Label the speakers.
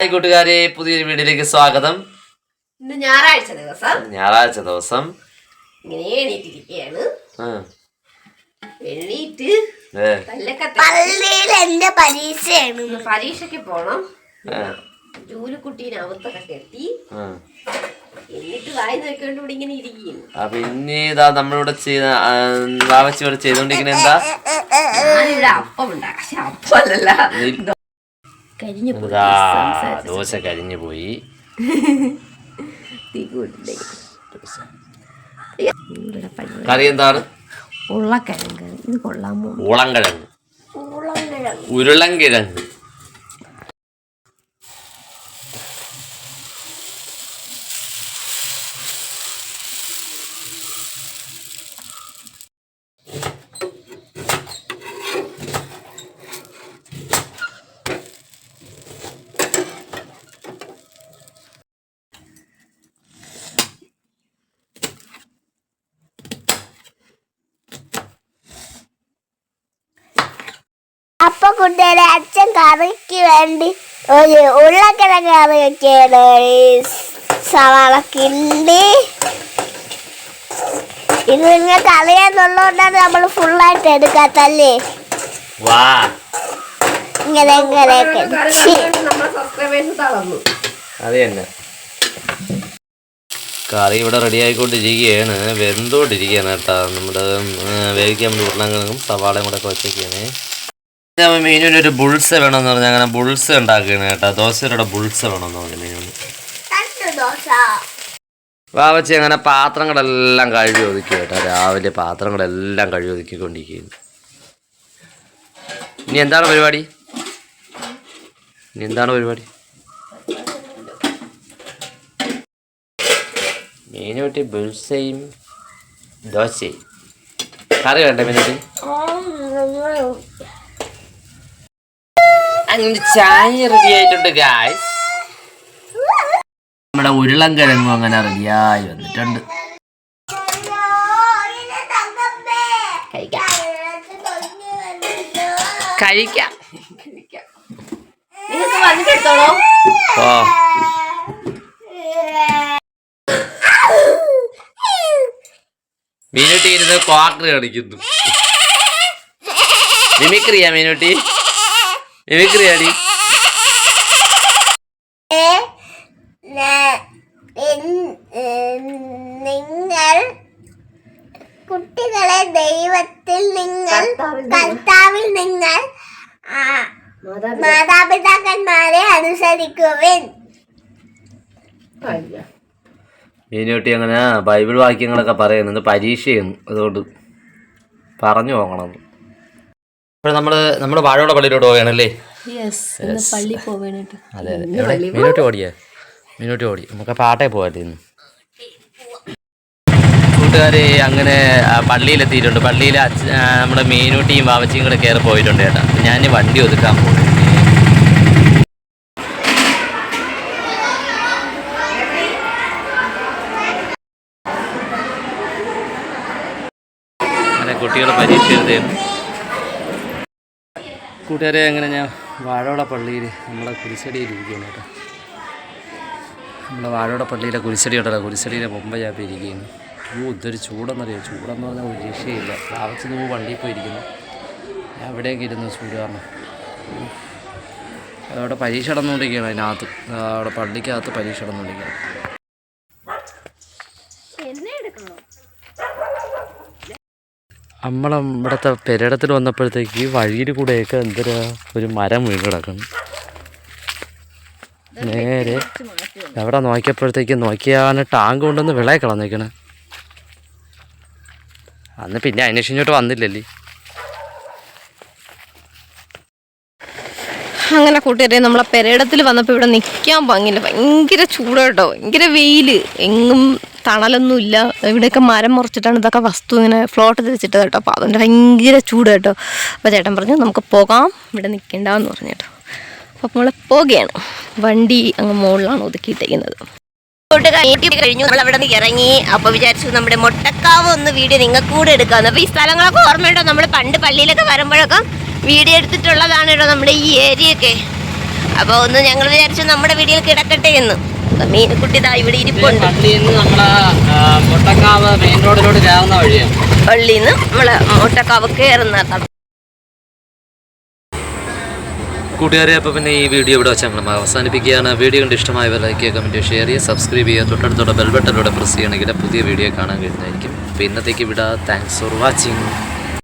Speaker 1: Hi കൂട്ടുകാരെ, പുതിയൊരു വീഡിയോയിലേക്ക് സ്വാഗതം.
Speaker 2: ഇന്ന് ഞായറാഴ്ച ദിവസം
Speaker 3: ഇങ്ങനെ എണീറ്റിരിക്കുകയാണ്. എണീറ്റ്
Speaker 2: പള്ളിയിൽ എന്റെ പരീക്ഷയാണ്.
Speaker 3: പരീക്ഷയ്ക്ക് പോണം. ജൂലിക്കുട്ടീനെ അവത്തൊക്കെ കെട്ടി എന്നിട്ട് വായി നോക്കിക്കൊണ്ട് ഇവിടെ ഇങ്ങനെ ഇരിക്കുന്നു.
Speaker 1: പിന്നെ ഇതാ നമ്മളിവിടെ വാവച്ചി ഇവിടെ ചെയ്തോണ്ടിരിക്കുന്ന എന്താ,
Speaker 3: അപ്പം ഉണ്ടാക്കാം. പക്ഷെ അപ്പല്ല,
Speaker 1: ദോശ കരിഞ്ഞു പോയി. കറി എന്താണ്?
Speaker 3: ഉരുളക്കിഴങ്ങ്. ഇത് കൊള്ളാമോ?
Speaker 1: ഉരുളൻകിഴങ്ങ്.
Speaker 2: അപ്പൊ കുട്ടിയുടെ അച്ഛൻ കറിക്ക് വേണ്ടി ഒരു ഉരുളക്കിഴങ്ങ് കറി വെക്കുകയാണ്. സവാള കിണ്ടി. ഇത് നിങ്ങൾക്ക് അറിയാന്നുള്ളതുകൊണ്ടാണ് നമ്മൾ ഫുള്ളായിട്ട് എടുക്കാത്തല്ലേ. ഇങ്ങനെ ഇങ്ങനെയൊക്കെ
Speaker 1: അത് തന്നെ. കറി ഇവിടെ റെഡി ആയിക്കൊണ്ടിരിക്കുകയാണ്, വെന്തോണ്ടിരിക്കുകയാണ് കേട്ടോ. നമ്മുടെ വേവിക്കാൻ വേണ്ടി ഉരുളക്കിഴങ്ങും സവാളയും കൂടെ ഒക്കെ വെച്ചേക്കാണ്. മീനുവിന് ഒരു ബുൾസ വേണമെന്ന് പറഞ്ഞാൽ അങ്ങനെ ബുൾസ ഉണ്ടാക്കുകയാണ് കേട്ടോ. ദോശയുടെ ബുൾസ വേണമെന്ന് പറഞ്ഞു മീനുവിന്. വാവച്ചി അങ്ങനെ പാത്രങ്ങളെല്ലാം കഴുകി ഒതുക്കി കേട്ടോ. രാവിലെ പാത്രങ്ങളെല്ലാം കഴുകി ഒതുക്കിക്കൊണ്ടിരിക്കുകയാണ്. ഇനി എന്താണ് പരിപാടി? മീനുട്ടി ബുൾസയും ദോശയും. കറി വേണ്ടേ മീനുട്ടി? അങ്ങനെ ചായ റെഡി ആയിട്ടുണ്ട് ഗായ്സ്. നമ്മുടെ ഉരുളൻകിഴങ്ങും അങ്ങനെ റെഡിയായി വന്നിട്ടുണ്ട്. കഴിക്കാം. ഓ മീനുട്ടി ഇരുന്ന് ക്വാർട്ടർ കളിക്കുന്നു. മിമിക്രിയാ മീനുട്ടി? മിമിക്രിയാടി.
Speaker 2: നിങ്ങൾ കുട്ടികളെ ദൈവത്തിൽ നിങ്ങൾ കർത്താവിൽ നിങ്ങൾ മാതാപിതാക്കന്മാരെ അനുസരിക്കുവിൻ.
Speaker 1: മീനുട്ടി അങ്ങനെ ബൈബിൾ വാക്യങ്ങളൊക്കെ പറയുന്നത് പരീക്ഷയാണ്, അതുകൊണ്ട് പറഞ്ഞു പോകണം. അപ്പോൾ നമ്മള് വാഴോടെ പള്ളിയിലോട്ട് പോവുകയാണല്ലേ? അതെ അതെ. മീനുട്ടി ഓടി നമുക്ക് പാട്ടേ പോകട്ടെ ഇന്ന്. കൂട്ടുകാരെ അങ്ങനെ പള്ളിയിലെത്തിയിട്ടുണ്ട്. പള്ളിയിൽ നമ്മുടെ മീനുട്ടിയും വാവച്ചിയും കൂടെ കയറി പോയിട്ടുണ്ട് ചേട്ടാ. ഞാൻ വണ്ടി ഒതുക്കാൻ പോകും. അങ്ങനെ കുട്ടികൾ പരീക്ഷ എഴുതുകയാണ്. കൂട്ടുകാരെ അങ്ങനെ ഞാൻ വാഴോട പള്ളിയിൽ നമ്മളെ കുരിശടിയിൽ ഇരിക്കുകയാണ് കേട്ടോ. നമ്മളെ വാഴോട പള്ളിയിലെ കുരിശടി ഉണ്ടല്ലോ, കുരിശടിയിലെ മുമ്പ് ഞാൻ ഇരിക്കുകയാണ്. ഇതൊരു ചൂടെന്നറിയാം. ചൂടെന്ന് പറഞ്ഞാൽ ഒരു രക്ഷയില്ല. രാവിലെ നമ്മൾ വണ്ടിയിൽ പോയിരിക്കുന്നു. ഞാൻ എവിടെയൊക്കെ ഇരുന്നു ചൂട് കാരണം. അവിടെ പരീക്ഷ നടന്നുകൊണ്ടിരിക്കുകയാണ്. അതിനകത്ത് അവിടെ പള്ളിക്കകത്ത് പരീക്ഷ നടന്നുകൊണ്ടിരിക്കുകയാണ്. നമ്മളെ ഇവിടുത്തെ പെരടത്തിൽ വന്നപ്പോഴത്തേക്ക് വഴിയിൽ കൂടെയൊക്കെ എന്തൊരു ഒരു മരം വീണ് കിടക്കുന്നു. നേരെ എവിടെ നോക്കിയപ്പോഴത്തേക്ക് ടാങ്ക് കൊണ്ടൊന്ന് വിളയെ കളഞ്ഞേക്കണേ. അന്ന് പിന്നെ അന്വേഷിച്ച് ഇങ്ങോട്ട് വന്നില്ലല്ലേ.
Speaker 3: അങ്ങനെ കൂട്ടുകാരെ നമ്മളെ പെരയിടത്തിൽ വന്നപ്പോൾ ഇവിടെ നിൽക്കാൻ പാങ്ങില്ല. ഭയങ്കര ചൂട് കേട്ടോ, ഭയങ്കര വെയിൽ. എങ്ങും തണലൊന്നുമില്ല. ഇവിടെയൊക്കെ മരം മുറിച്ചിട്ടാണ് ഇതൊക്കെ വസ്തു ഇങ്ങനെ ഫ്ലോട്ട് തിരിച്ചിട്ട് കേട്ടോ. അപ്പോൾ അതുകൊണ്ട് ഭയങ്കര ചൂട് കേട്ടോ. അപ്പോൾ ചേട്ടൻ പറഞ്ഞു നമുക്ക് പോകാം, ഇവിടെ നിൽക്കേണ്ടെന്ന് പറഞ്ഞു കേട്ടോ. അപ്പോൾ നമ്മൾ പോവുകയാണ്. വണ്ടി അങ്ങ് മുകളിലാണ് ഒതുക്കിയിട്ടേക്കുന്നത്.
Speaker 2: കഴിഞ്ഞു, നമ്മൾ അവിടെ നിന്ന് ഇറങ്ങി. അപ്പോൾ വിചാരിച്ചു നമ്മുടെ മൊട്ടക്കാവ് ഒന്ന് വീഡിയോ നിങ്ങൾക്ക് കൂടെ എടുക്കാമെന്ന്. അപ്പോൾ ഈ സ്ഥലങ്ങളൊക്കെ ഓർമ്മയുണ്ടോ? നമ്മൾ പണ്ട് പള്ളിയിലൊക്കെ വരുമ്പോഴൊക്കെ വീഡിയോ എടുത്തിട്ടുള്ളതാണ് കേട്ടോ നമ്മുടെ ഈ ഏരിയയൊക്കെ. അപ്പൊ ഒന്ന് ഞങ്ങൾ വിചാരിച്ചു നമ്മുടെ വീഡിയോയിൽ കിടക്കട്ടെ എന്ന്. മീനുക്കുട്ടി ഇതാ ഇവിടെ ഇരിപ്പുണ്ട്.
Speaker 1: മുട്ടക്കാവ് മെയിൻ റോഡിലോട്ട് കയറുന്ന വഴിയാണ്.
Speaker 2: പള്ളിന്ന് നമ്മള് മുട്ടക്കാവ് കയറുന്ന തടം.
Speaker 1: കൂട്ടുകാരെ, അപ്പോൾ പിന്നെ ഈ വീഡിയോ ഇവിടെ വെച്ച് നമ്മൾ അവസാനിപ്പിക്കുകയാണ്. വീഡിയോ കണ്ട് ഇഷ്ടമായ ലൈക്ക് ചെയ്യുക, കമൻറ്റ് ഷെയർ ചെയ്യുക, സബ്സ്ക്രൈബ് ചെയ്യുക, തൊട്ടടുത്തോടെ ബെൽ ബട്ടണിലൂടെ പ്രസ് ചെയ്യണമെങ്കിൽ പുതിയ വീഡിയോ കാണാൻ കഴിയുന്നതായിരിക്കും. അപ്പോൾ ഇന്നത്തേക്ക് വിടാം. Thanks for watching.